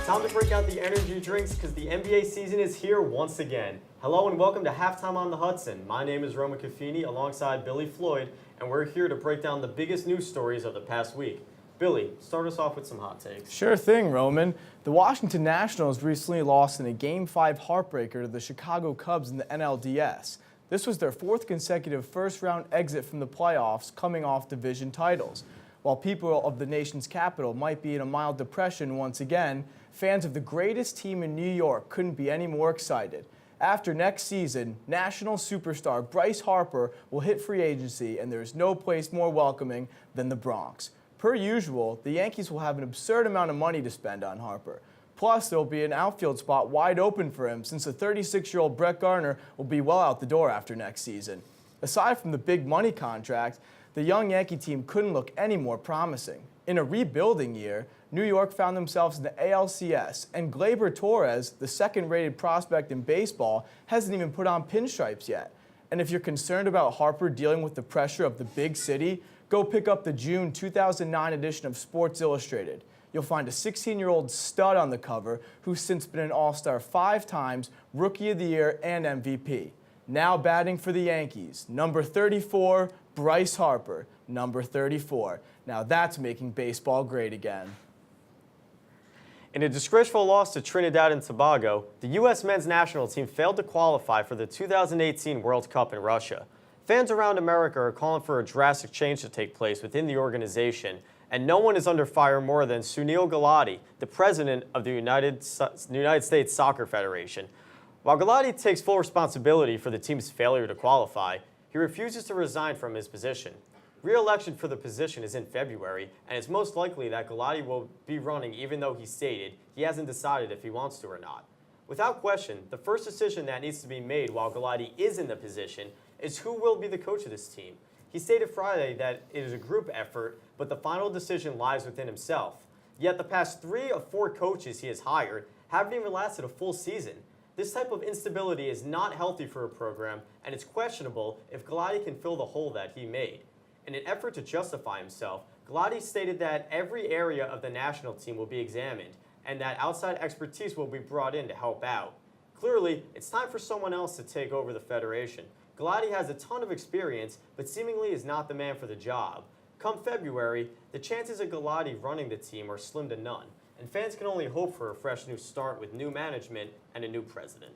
Time to break out the energy drinks because the NBA season is here once again. Hello and welcome to Halftime on the Hudson. My name is Roma Caffini alongside Billy Floyd, and we're here to break down the biggest news stories of the past week. Billy, start us off with some hot takes. Sure thing, Roman. The Washington Nationals recently lost in a Game 5 heartbreaker to the Chicago Cubs in the NLDS. This was their fourth consecutive first-round exit from the playoffs, coming off division titles. While people of the nation's capital might be in a mild depression once again, fans of the greatest team in New York couldn't be any more excited. After next season, national superstar Bryce Harper will hit free agency, and there is no place more welcoming than the Bronx. Per usual, the Yankees will have an absurd amount of money to spend on Harper. Plus, there will be an outfield spot wide open for him since the 36-year-old Brett Gardner will be well out the door after next season. Aside from the big money contract, the young Yankee team couldn't look any more promising. In a rebuilding year, New York found themselves in the ALCS, and Gleyber Torres, the second-rated prospect in baseball, hasn't even put on pinstripes yet. And if you're concerned about Harper dealing with the pressure of the big city, go pick up the June 2009 edition of Sports Illustrated. You'll find a 16-year-old stud on the cover who's since been an All-Star 5 times, Rookie of the Year, and MVP. Now batting for the Yankees, number 34, Bryce Harper, number 34. Now that's making baseball great again. In a disgraceful loss to Trinidad and Tobago, the U.S. men's national team failed to qualify for the 2018 World Cup in Russia. Fans around America are calling for a drastic change to take place within the organization, and no one is under fire more than Sunil Gulati, the president of the United States Soccer Federation. While Gulati takes full responsibility for the team's failure to qualify, he refuses to resign from his position. Re-election for the position is in February, and it's most likely that Gulati will be running even though he stated he hasn't decided if he wants to or not. Without question, the first decision that needs to be made while Gulati is in the position is who will be the coach of this team. He stated Friday that it is a group effort, but the final decision lies within himself. Yet the past 3 of 4 coaches he has hired haven't even lasted a full season. This type of instability is not healthy for a program, and it's questionable if Gulati can fill the hole that he made. In an effort to justify himself, Gulati stated that every area of the national team will be examined and that outside expertise will be brought in to help out. Clearly, it's time for someone else to take over the federation. Gulati has a ton of experience, but seemingly is not the man for the job. Come February, the chances of Gulati running the team are slim to none, and fans can only hope for a fresh new start with new management and a new president.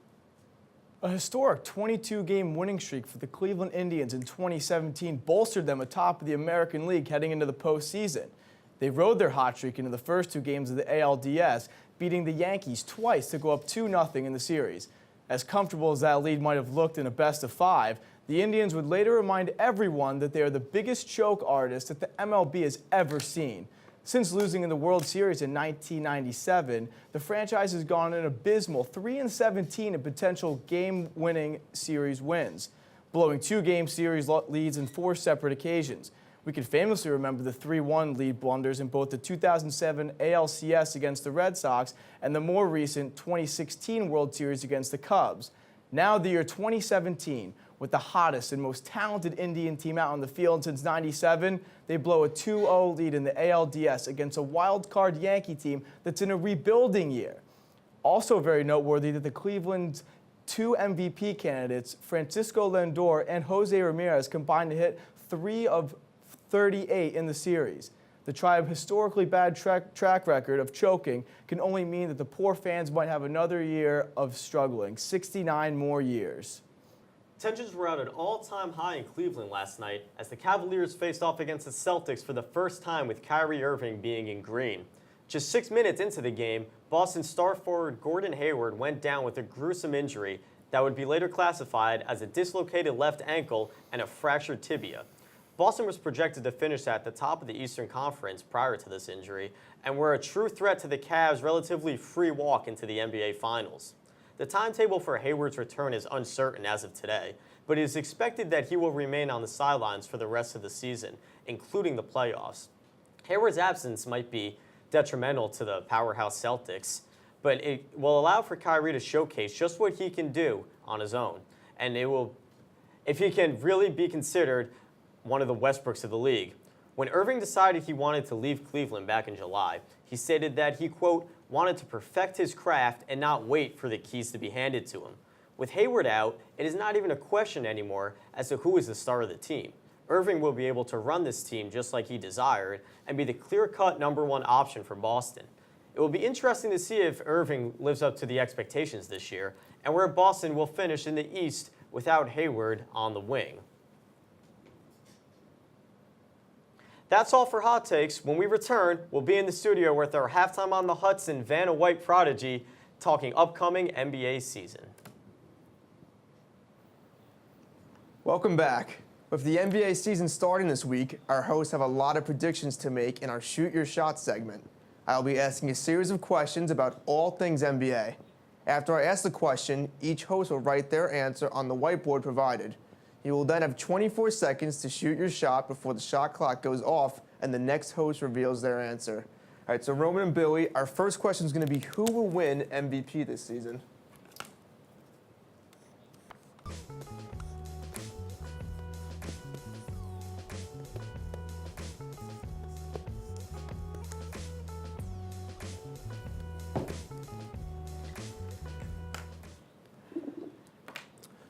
A historic 22-game winning streak for the Cleveland Indians in 2017 bolstered them atop of the American League heading into the postseason. They rode their hot streak into the first 2 games of the ALDS, beating the Yankees twice to go up 2-0 in the series. As comfortable as that lead might have looked in a best-of-5, the Indians would later remind everyone that they are the biggest choke artist that the MLB has ever seen. Since losing in the World Series in 1997, the franchise has gone an abysmal 3-17 in potential game-winning series wins, blowing 2-game series leads in 4 separate occasions. We can famously remember the 3-1 lead blunders in both the 2007 ALCS against the Red Sox and the more recent 2016 World Series against the Cubs. Now the year 2017, with the hottest and most talented Indian team out on the field since '97, they blow a 2-0 lead in the ALDS against a wild-card Yankee team that's in a rebuilding year. Also very noteworthy that the Cleveland's 2 MVP candidates, Francisco Lindor and Jose Ramirez, combined to hit 3 of 38 in the series. The Tribe's historically bad track record of choking can only mean that the poor fans might have another year of struggling, 69 more years. Tensions were at an all-time high in Cleveland last night as the Cavaliers faced off against the Celtics for the first time with Kyrie Irving being in green. Just 6 minutes into the game, Boston star forward Gordon Hayward went down with a gruesome injury that would be later classified as a dislocated left ankle and a fractured tibia. Boston was projected to finish at the top of the Eastern Conference prior to this injury and were a true threat to the Cavs' relatively free walk into the NBA Finals. The timetable for Hayward's return is uncertain as of today, but it is expected that he will remain on the sidelines for the rest of the season, including the playoffs. Hayward's absence might be detrimental to the powerhouse Celtics, but it will allow for Kyrie to showcase just what he can do on his own. And if he can really be considered one of the Westbrooks of the league. When Irving decided he wanted to leave Cleveland back in July, he stated that he, quote, wanted to perfect his craft and not wait for the keys to be handed to him. With Hayward out, it is not even a question anymore as to who is the star of the team. Irving will be able to run this team just like he desired and be the clear-cut #1 option for Boston. It will be interesting to see if Irving lives up to the expectations this year and where Boston will finish in the East without Hayward on the wing. That's all for Hot Takes. When we return, we'll be in the studio with our halftime on the Hudson Vanna White prodigy talking upcoming NBA season. Welcome back. With the NBA season starting this week, our hosts have a lot of predictions to make in our Shoot Your Shot segment. I'll be asking a series of questions about all things NBA. After I ask the question, each host will write their answer on the whiteboard provided. You will then have 24 seconds to shoot your shot before the shot clock goes off and the next host reveals their answer. All right, so Roman and Billy, our first question is going to be who will win MVP this season?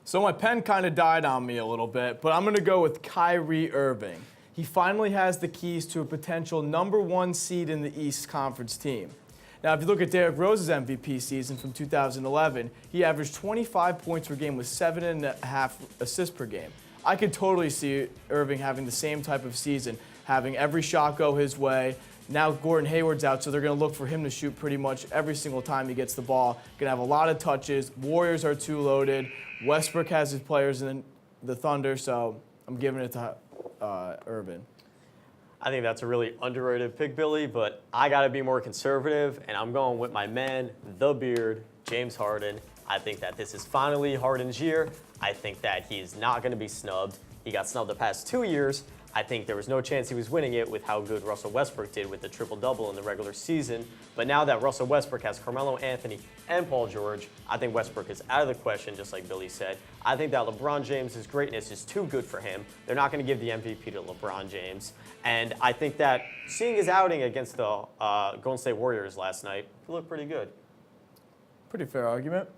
So my pen kind of died on me a little bit, but I'm going to go with Kyrie Irving. He finally has the keys to a potential #1 seed in the East Conference team. Now, if you look at Derrick Rose's MVP season from 2011, he averaged 25 points per game with 7.5 assists per game. I could totally see Irving having the same type of season, having every shot go his way. Now Gordon Hayward's out, so they're going to look for him to shoot pretty much every single time he gets the ball. Going to have a lot of touches. Warriors are too loaded. Westbrook has his players in the Thunder, so I'm giving it to Irving. I think that's a really underrated pick, Billy, but I got to be more conservative, and I'm going with my man, the Beard, James Harden. I think that this is finally Harden's year. I think that he's not going to be snubbed. He got snubbed the past 2 years. I think there was no chance he was winning it with how good Russell Westbrook did with the triple-double in the regular season. But now that Russell Westbrook has Carmelo Anthony and Paul George, I think Westbrook is out of the question, just like Billy said. I think that LeBron James' greatness is too good for him. They're not going to give the MVP to LeBron James. And I think that seeing his outing against the Golden State Warriors last night, he looked pretty good. Pretty fair argument.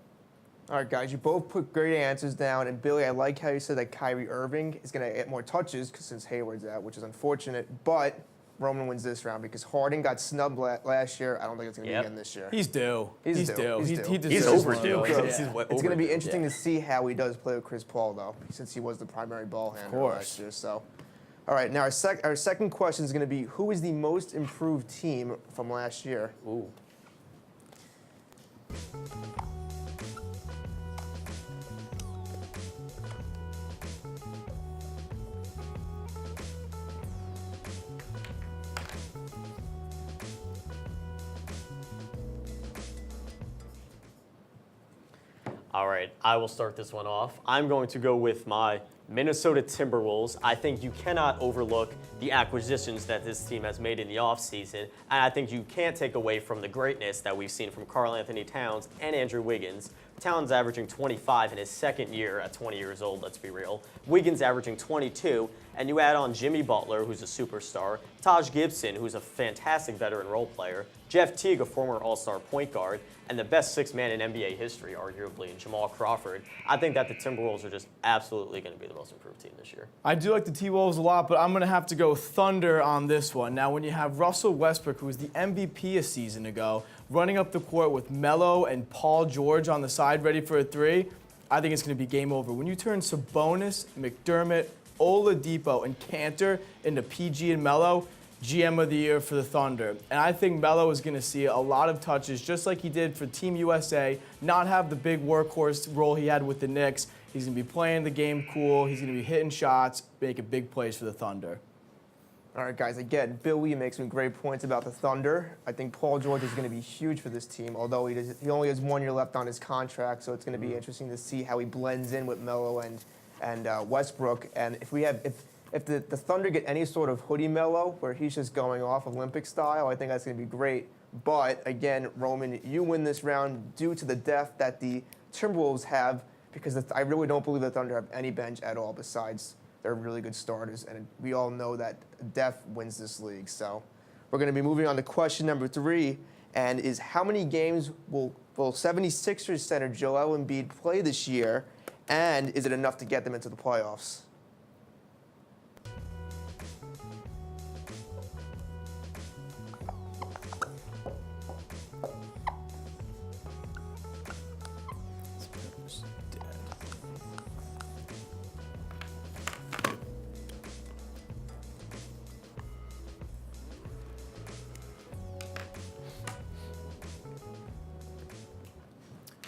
All right, guys, you both put great answers down. And, Billy, I like how you said that Kyrie Irving is going to get more touches since Hayward's out, which is unfortunate. But Roman wins this round because Harden got snubbed last year. I don't think it's going to be again this year. He's due. He's due. He's overdue. It's going to be interesting to see how he does play with Chris Paul, though, since he was the primary ball handler last year. So, all right, now our second question is going to be, who is the most improved team from last year? Ooh. All right, I will start this one off. I'm going to go with my Minnesota Timberwolves. I think you cannot overlook the acquisitions that this team has made in the offseason, and I think you can't take away from the greatness that we've seen from Karl Anthony Towns and Andrew Wiggins. Towns averaging 25 in his second year at 20 years old, let's be real. Wiggins averaging 22, and you add on Jimmy Butler, who's a superstar, Taj Gibson, who's a fantastic veteran role player, Jeff Teague, a former all-star point guard, and the best sixth man in NBA history, arguably, in Jamal Crawford. I think that the Timberwolves are just absolutely going to be the most improved team this year. I do like the T-Wolves a lot, but I'm going to have to go Thunder on this one. Now, when you have Russell Westbrook, who was the MVP a season ago, running up the court with Melo and Paul George on the side ready for a three, I think it's going to be game over. When you turn Sabonis, McDermott, Oladipo, and Cantor into PG and Melo, GM of the year for the Thunder. And I think Melo is going to see a lot of touches, just like he did for Team USA, not have the big workhorse role he had with the Knicks. He's going to be playing the game cool. He's going to be hitting shots, making big plays for the Thunder. All right, guys, again, Billy makes some great points about the Thunder. I think Paul George is going to be huge for this team, although he only has 1 year left on his contract, so it's going to be interesting to see how he blends in with Melo and Westbrook. And if the Thunder get any sort of hoodie Melo, where he's just going off Olympic style, I think that's going to be great. But, again, Roman, you win this round due to the depth that the Timberwolves have, because I really don't believe the Thunder have any bench at all besides they're really good starters, and we all know that depth wins this league. So we're going to be moving on to question number 3, and is how many games will 76ers center Joel Embiid play this year, and is it enough to get them into the playoffs?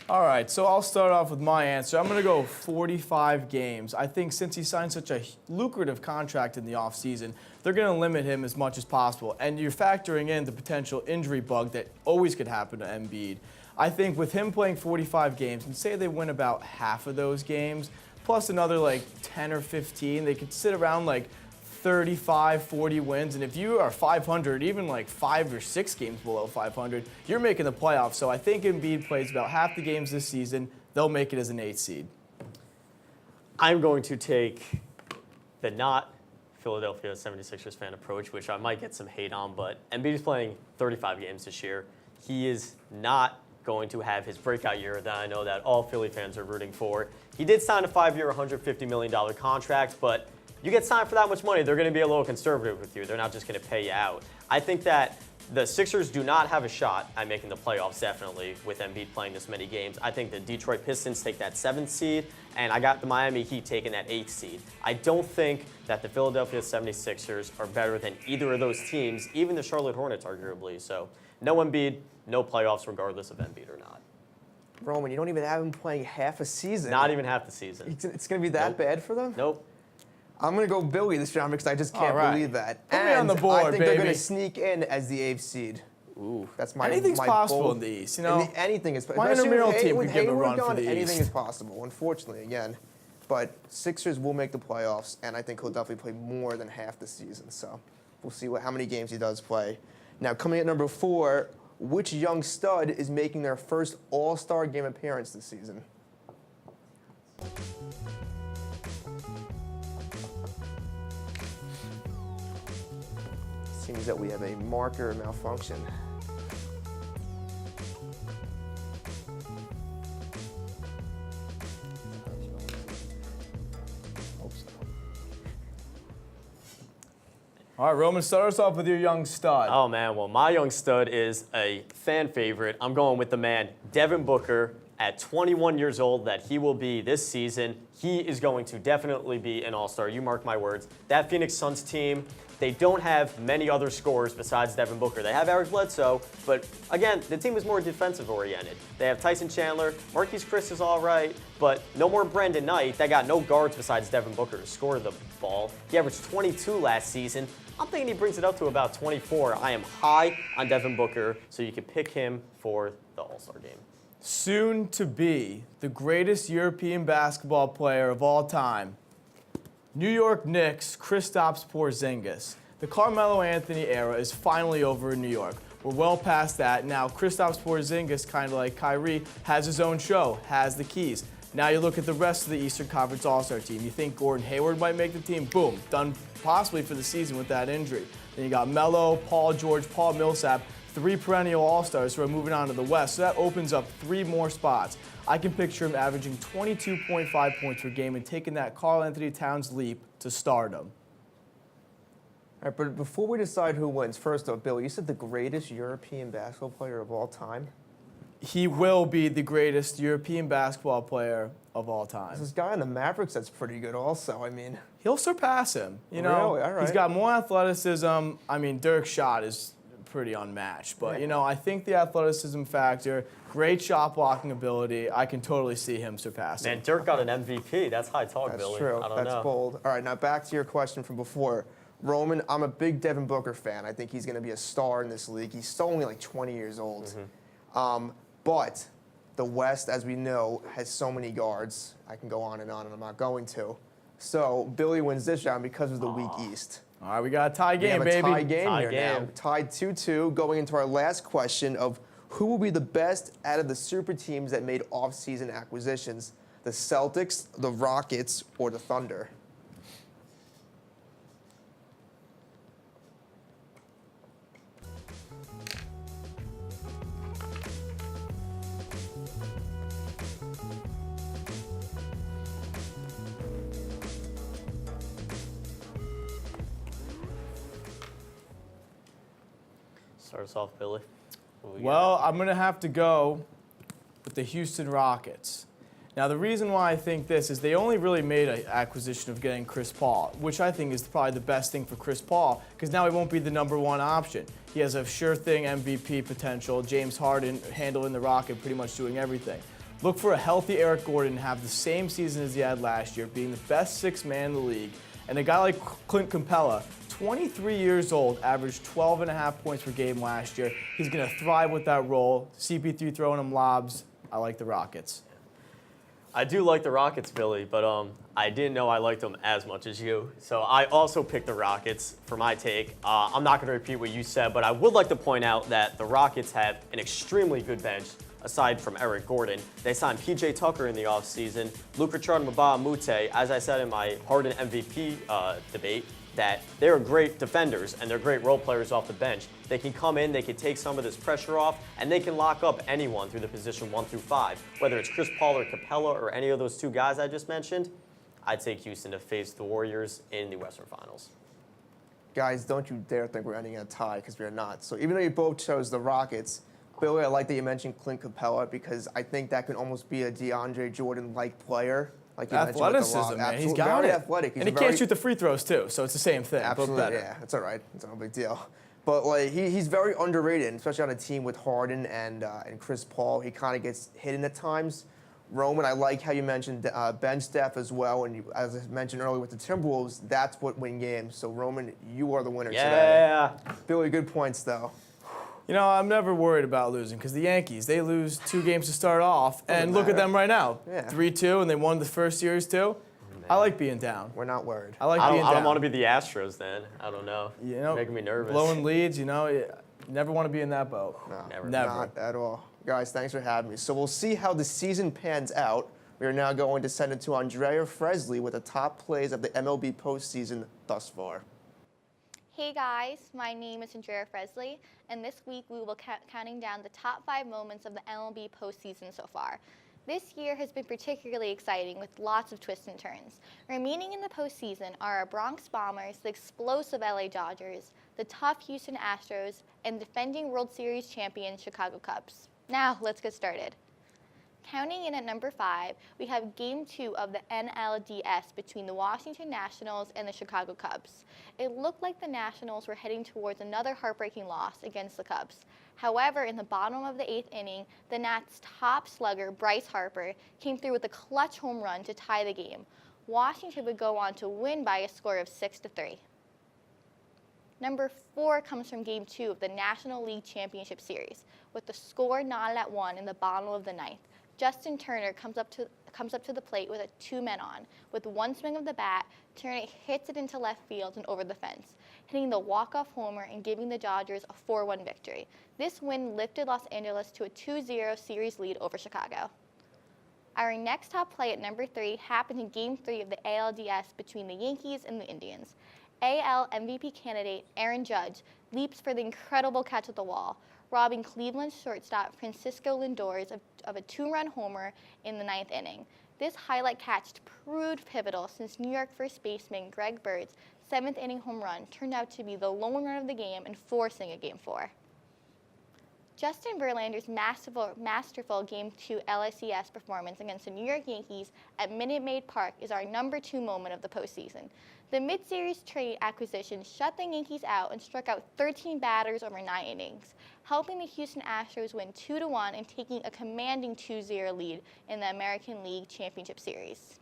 All right, so I'll start off with my answer. I'm going to go 45 games. I think since he signed such a lucrative contract in the offseason, they're going to limit him as much as possible. And you're factoring in the potential injury bug that always could happen to Embiid. I think with him playing 45 games, and say they win about half of those games, plus another like 10 or 15, they could sit around like 35, 40 wins, and if you are 500, even like 5 or 6 games below 500, you're making the playoffs. So I think Embiid plays about half the games this season. They'll make it as an 8 seed. I'm going to take the not Philadelphia 76ers fan approach, which I might get some hate on, but Embiid is playing 35 games this year. He is not going to have his breakout year that I know that all Philly fans are rooting for. He did sign a 5-year, $150 million contract, but you get signed for that much money, they're going to be a little conservative with you. They're not just going to pay you out. I think that the Sixers do not have a shot at making the playoffs, definitely, with Embiid playing this many games. I think the Detroit Pistons take that 7th seed, and I got the Miami Heat taking that 8th seed. I don't think that the Philadelphia 76ers are better than either of those teams, even the Charlotte Hornets, arguably. So no Embiid, no playoffs, regardless of Embiid or not. Roman, you don't even have him playing half a season. Not even half the season. It's going to be that bad for them? Nope. I'm going to go Billy this round because I just can't believe that. Put me on the board, I think they're going baby. to sneak in as the 8th seed. Ooh, that's my Anything's my possible bold, in the East, you know. Anything is possible. My intramural team could give a run for the East. Anything is possible, unfortunately, again. But Sixers will make the playoffs, and I think he'll definitely play more than half the season. So we'll see how many games he does play. Now, coming at number 4, which young stud is making their first All-Star game appearance this season? Seems that we have a marker malfunction. Hope so. All right, Roman, start us off with your young stud. Oh, man. Well, my young stud is a fan favorite. I'm going with the man, Devin Booker, at 21 years old, that he will be this season. He is going to definitely be an all-star. You mark my words. That Phoenix Suns team, they don't have many other scorers besides Devin Booker. They have Eric Bledsoe, but again, the team is more defensive-oriented. They have Tyson Chandler, Marquise Chris is all right, but no more Brandon Knight. They got no guards besides Devin Booker to score the ball. He averaged 22 last season. I'm thinking he brings it up to about 24. I am high on Devin Booker, so you can pick him for the All-Star game. Soon to be the greatest European basketball player of all time, New York Knicks, Kristaps Porzingis. The Carmelo Anthony era is finally over in New York. We're well past that. Now, Kristaps Porzingis, kind of like Kyrie, has his own show, has the keys. Now you look at the rest of the Eastern Conference All-Star team. You think Gordon Hayward might make the team? Boom, done possibly for the season with that injury. Then you got Melo, Paul George, Paul Millsap, 3 perennial All-Stars who are moving on to the West. So that opens up 3 more spots. I can picture him averaging 22.5 points per game and taking that Karl-Anthony Towns leap to stardom. All right, but before we decide who wins, first off, Bill, you said the greatest European basketball player of all time? He will be the greatest European basketball player of all time. This guy in the Mavericks that's pretty good also, I mean. He'll surpass him. You know, really? All right. He's got more athleticism. I mean, Dirk's shot is pretty unmatched. But, you know, I think the athleticism factor, great shot blocking ability, I can totally see him surpassing. Man, Dirk got an MVP. That's high talk, That's Billy. true. I don't That's know. bold. All right, now back to your question from before. Roman, I'm a big Devin Booker fan. I think he's going to be a star in this league. He's still only like 20 years old. But the West, as we know, has so many guards. I can go on, and I'm not going to. So Billy wins this round because of the weak East. All right, we got a tie game, we have baby. a tie game Tie here game. now. Tied 2-2, going into our last question of who will be the best out of the super teams that made off-season acquisitions? The Celtics, the Rockets, or the Thunder? Start us off, Billy. What we Well, I'm going to have to go with the Houston Rockets. Now, the reason why I think this is they only really made an acquisition of getting Chris Paul, which I think is probably the best thing for Chris Paul, because now he won't be the #1 option. He has a sure thing MVP potential. James Harden handling the rock and pretty much doing everything. Look for a healthy Eric Gordon and have the same season as he had last year, being the best sixth man in the league. And a guy like Clint Capella, 23 years old, averaged 12.5 points per game last year. He's going to thrive with that role. CP3 throwing him lobs. I like the Rockets. I do like the Rockets, Billy, but I didn't know I liked them as much as you. So I also picked the Rockets for my take. I'm not going to repeat what you said, but I would like to point out that the Rockets have an extremely good bench, aside from Eric Gordon. They signed P.J. Tucker in the offseason, Luka Mute, as I said in my Harden MVP debate, that they're great defenders and they're great role players off the bench. They can come in, they can take some of this pressure off, and they can lock up anyone through the position 1 through 5. Whether it's Chris Paul or Capella or any of those two guys I just mentioned, I'd take Houston to face the Warriors in the Western Finals. Guys, don't you dare think we're ending in a tie, because we're not. So even though you both chose the Rockets, Billy, I like that you mentioned Clint Capella, because I think that can almost be a DeAndre Jordan-like player. Like you mentioned with the Athleticism, Rock. man. He's Absolutely, got very it. athletic. He's And he very- can't shoot the free throws, too, so it's the same thing, Absolutely, but better. yeah, it's all right. It's no big deal. But like he's very underrated, especially on a team with Harden and Chris Paul. He kind of gets hidden at times. Roman, I like how you mentioned bench depth as well, and as I mentioned earlier with the Timberwolves, that's what win games. So Roman, you are the winner today. Yeah. Billy, good points though. You know, I'm never worried about losing because the Yankees, they lose 2 games to start off, and look at matter. them right now. Yeah. 3-2, and they won the first series, too. I like being down. We're not worried. I like I being down. don't want to be the Astros then. I don't know. You know, making me nervous. blowing leads, you know, you never want to be in that boat. No, Never. not at all. Guys, thanks for having me. So we'll see how the season pans out. We are now going to send it to Andrea Fresley with the top plays of the MLB postseason thus far. Hey guys, my name is Andrea Fresley, and this week we will be counting down the top 5 moments of the MLB postseason so far. This year has been particularly exciting with lots of twists and turns. Remaining in the postseason are our Bronx Bombers, the explosive LA Dodgers, the tough Houston Astros, and defending World Series champion Chicago Cubs. Now, let's get started. Counting in at number 5, we have Game 2 of the NLDS between the Washington Nationals and the Chicago Cubs. It looked like the Nationals were heading towards another heartbreaking loss against the Cubs. However, in the bottom of the 8th inning, the Nats' top slugger, Bryce Harper, came through with a clutch home run to tie the game. Washington would go on to win by a score of 6-3. Number 4 comes from Game 2 of the National League Championship Series, with the score knotted at 1 in the bottom of the 9th. Justin Turner comes up to the plate with a 2-men on. With one swing of the bat, Turner hits it into left field and over the fence, hitting the walk-off homer and giving the Dodgers a 4-1 victory. This win lifted Los Angeles to a 2-0 series lead over Chicago. Our next top play at number 3 happened in Game 3 of the ALDS between the Yankees and the Indians. AL MVP candidate Aaron Judge leaps for the incredible catch at the wall, robbing Cleveland shortstop Francisco Lindor of a 2-run homer in the 9th inning. This highlight catch proved pivotal since New York first baseman Greg Bird's 7th inning home run turned out to be the lone run of the game and forcing a Game 4. Justin Verlander's masterful Game 2 LCS performance against the New York Yankees at Minute Maid Park is our number 2 moment of the postseason. The mid-series trade acquisition shut the Yankees out and struck out 13 batters over 9 innings, helping the Houston Astros win 2-1 and taking a commanding 2-0 lead in the American League Championship Series.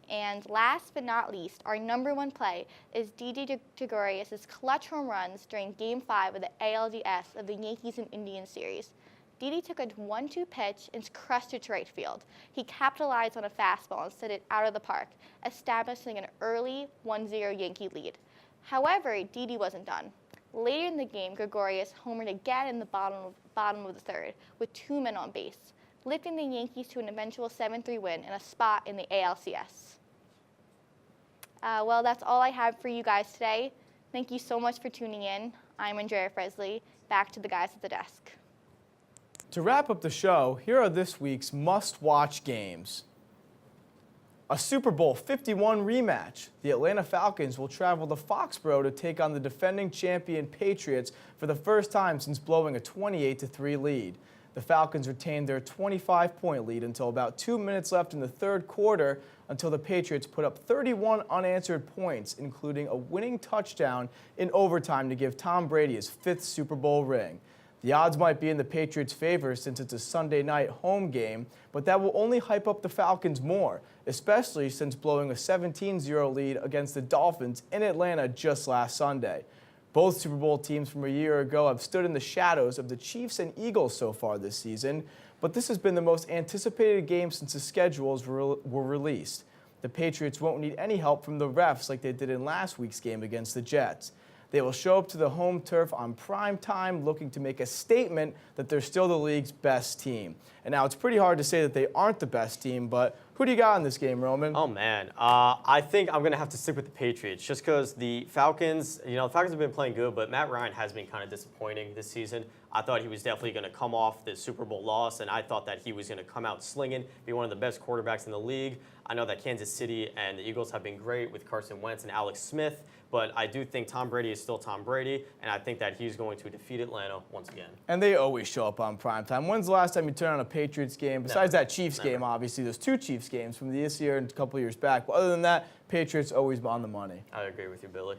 And last but not least, our #1 play is Didi Gregorius' clutch home runs during Game 5 of the ALDS of the Yankees and Indians series. Didi took a 1-2 pitch and crushed it to right field. He capitalized on a fastball and sent it out of the park, establishing an early 1-0 Yankee lead. However, Didi wasn't done. Later in the game, Gregorius homered again in the bottom of the third with 2 men on base, lifting the Yankees to an eventual 7-3 win and a spot in the ALCS. Well, that's all I have for you guys today. Thank you so much for tuning in. I'm Andrea Fresley. Back to the guys at the desk. To wrap up the show, here are this week's must-watch games. A Super Bowl 51 rematch. The Atlanta Falcons will travel to Foxborough to take on the defending champion Patriots for the first time since blowing a 28-3 lead. The Falcons retained their 25-point lead until about 2 minutes left in the third quarter, until the Patriots put up 31 unanswered points, including a winning touchdown in overtime to give Tom Brady his 5th Super Bowl ring. The odds might be in the Patriots' favor since it's a Sunday night home game, but that will only hype up the Falcons more, especially since blowing a 17-0 lead against the Dolphins in Atlanta just last Sunday. Both Super Bowl teams from a year ago have stood in the shadows of the Chiefs and Eagles so far this season, but this has been the most anticipated game since the schedules were released. The Patriots won't need any help from the refs like they did in last week's game against the Jets. They will show up to the home turf on prime time looking to make a statement that they're still the league's best team. And now it's pretty hard to say that they aren't the best team, but who do you got in this game, Roman? Oh, man. I think I'm going to have to stick with the Patriots just because the Falcons, the Falcons have been playing good, but Matt Ryan has been kind of disappointing this season. I thought he was definitely going to come off the Super Bowl loss, and I thought that he was going to come out slinging, be one of the best quarterbacks in the league. I know that Kansas City and the Eagles have been great with Carson Wentz and Alex Smith, but I do think Tom Brady is still Tom Brady, and I think that he's going to defeat Atlanta once again. And they always show up on primetime. When's the last time you turned on a Patriots game? Besides that Chiefs game, obviously. There's 2 Chiefs games from this year and a couple years back. But other than that, Patriots always on the money. I agree with you, Billy.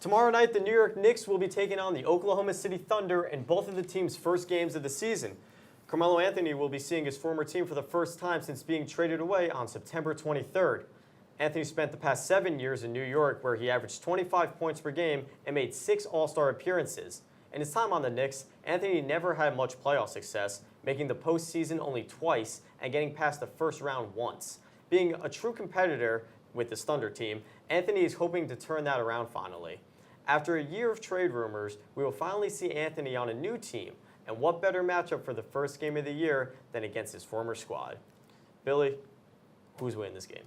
Tomorrow night, the New York Knicks will be taking on the Oklahoma City Thunder in both of the team's first games of the season. Carmelo Anthony will be seeing his former team for the first time since being traded away on September 23rd. Anthony spent the past 7 years in New York, where he averaged 25 points per game and made 6 All-Star appearances. In his time on the Knicks, Anthony never had much playoff success, making the postseason only twice and getting past the first round once. Being a true competitor with this Thunder team, Anthony is hoping to turn that around finally. After a year of trade rumors, we will finally see Anthony on a new team. And what better matchup for the first game of the year than against his former squad? Billy, who's winning this game?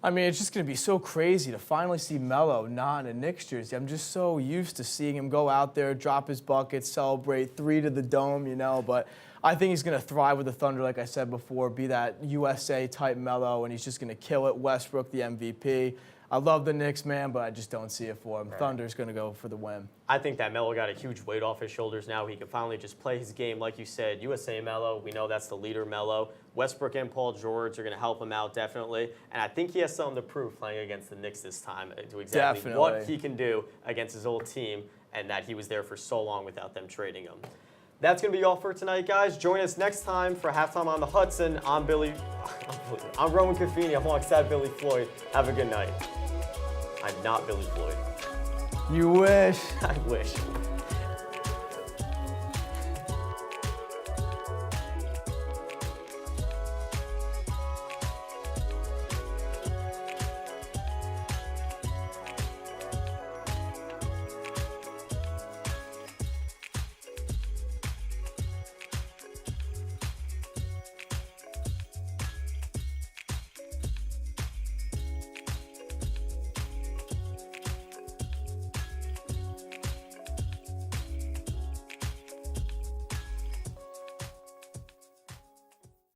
I mean, it's just going to be so crazy to finally see Melo not in a Knicks jersey. I'm just so used to seeing him go out there, drop his buckets, celebrate 3 to the dome, but I think he's going to thrive with the Thunder, like I said before, be that USA-type Melo, and he's just going to kill it. Westbrook, the MVP. I love the Knicks, man, but I just don't see it for him. Right. Thunder's going to go for the win. I think that Melo got a huge weight off his shoulders now. He can finally just play his game, like you said. USA Melo, we know that's the leader Melo. Westbrook and Paul George are going to help him out, definitely. And I think he has something to prove playing against the Knicks this time, to exactly what he can do against his old team, and that he was there for so long without them trading him. That's going to be all for tonight, guys. Join us next time for Halftime on the Hudson. I'm Roman Caffini. I'm alongside Billy Floyd. Have a good night. I'm not Billy Floyd. You wish. I wish.